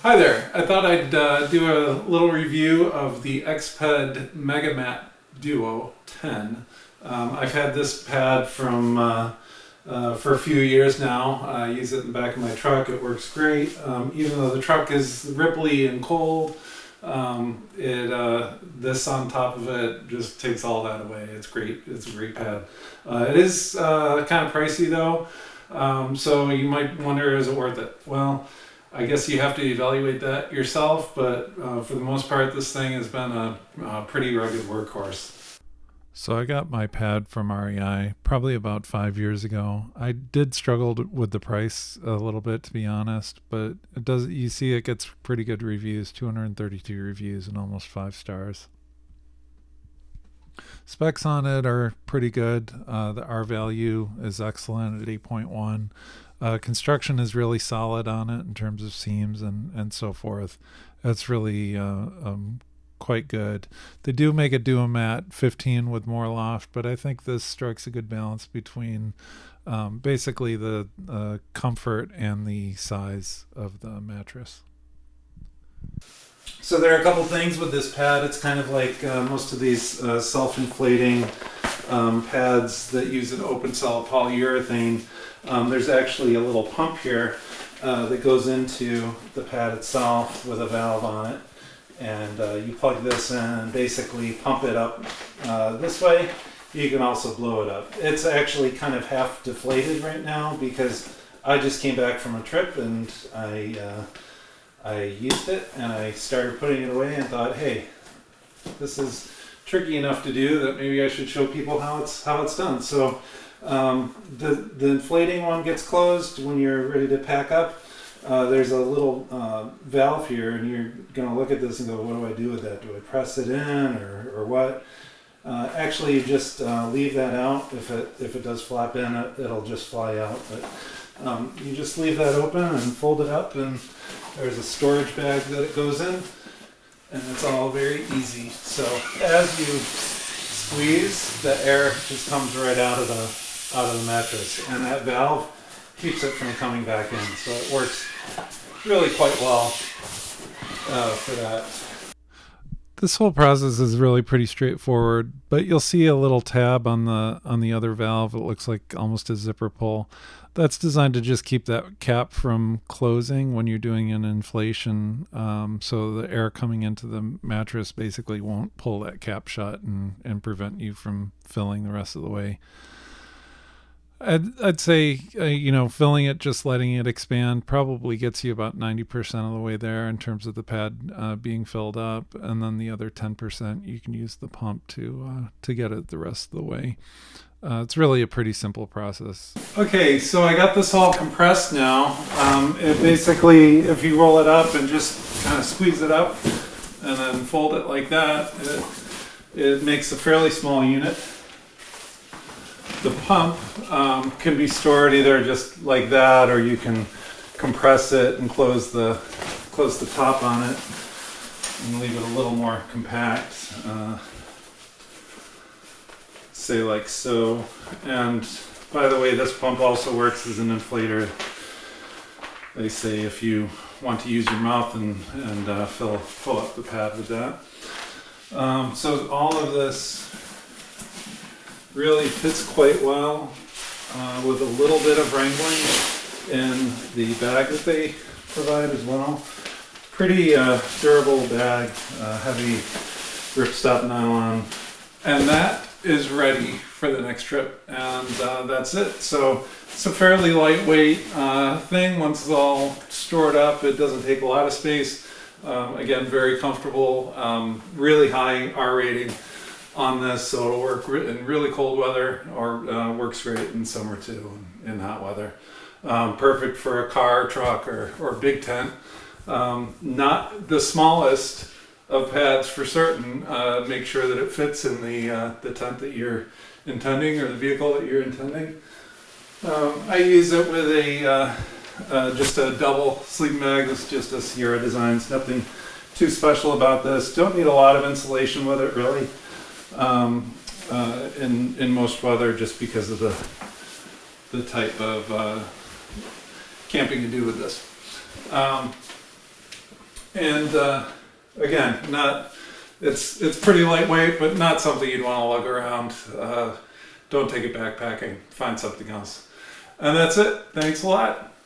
Hi there. I thought I'd do a little review of the Exped Megamat Duo 10. I've had this pad for a few years now. I use it in the back of my truck. It works great. Even though the truck is ripply and cold, this on top of it just takes all that away. It's great. It's a great pad. It is kind of pricey though, so you might wonder, is it worth it? Well, I guess you have to evaluate that yourself, but for the most part, this thing has been a pretty rugged workhorse. So I got my pad from REI probably about 5 years ago. I did struggle with the price a little bit, to be honest, but it does. You see, it gets pretty good reviews, 232 reviews and almost 5 stars. Specs on it are pretty good. The R value is excellent at 8.1. Construction is really solid on it in terms of seams and so forth. It's really quite good. They do make a Duomat 15 with more loft, but I think this strikes a good balance between basically the comfort and the size of the mattress. So there are a couple things with this pad. It's kind of like most of these self-inflating pads that use an open cell polyurethane. There's actually a little pump here that goes into the pad itself with a valve on it, and you plug this in and basically pump it up this way. You can also blow it up. It's actually kind of half deflated right now because I just came back from a trip and I used it and I started putting it away and thought, hey, this is tricky enough to do that maybe I should show people how it's done. So the inflating one gets closed when you're ready to pack up. There's a little valve here, and you're going to look at this and go, what do I do with that? Do I press it in or what? Actually, you just leave that out. If it does flap in, it'll just fly out. But you just leave that open and fold it up, and there's a storage bag that it goes in, and it's all very easy. So as you squeeze, the air just comes right out of the mattress, and that valve keeps it from coming back in. So it works really quite well for that. This whole process is really pretty straightforward, but you'll see a little tab on the other valve. It looks like almost a zipper pull. That's designed to just keep that cap from closing when you're doing an inflation, so the air coming into the mattress basically won't pull that cap shut and prevent you from filling the rest of the way. I'd say, filling it, just letting it expand probably gets you about 90% of the way there in terms of the pad being filled up. And then the other 10%, you can use the pump to get it the rest of the way. It's really a pretty simple process. Okay, so I got this all compressed now. It basically, if you roll it up and just kind of squeeze it up and then fold it like that, it makes a fairly small unit. The pump can be stored either just like that, or you can compress it and close the top on it and leave it a little more compact, say like so. And by the way, this pump also works as an inflator. They say if you want to use your mouth and fill up the pad with that. So all of this really fits quite well with a little bit of wrangling in the bag that they provide as well. Pretty durable bag, heavy ripstop nylon. And that is ready for the next trip, and that's it. So it's a fairly lightweight thing. Once it's all stored up, it doesn't take a lot of space. Again, very comfortable, really high R rating on this, so it'll work in really cold weather, or works great in summer too, in hot weather. Perfect for a car, truck, or big tent. Not the smallest of pads for certain. Make sure that it fits in the tent that you're intending, or the vehicle that you're intending. I use it with just a double sleeping bag. It's just a Sierra Designs. Nothing too special about this. Don't need a lot of insulation with it, really. In most weather, just because of the type of camping you do with this. And again, not it's pretty lightweight, but not something you'd want to lug around. Don't take it backpacking. Find something else. And that's it. Thanks a lot.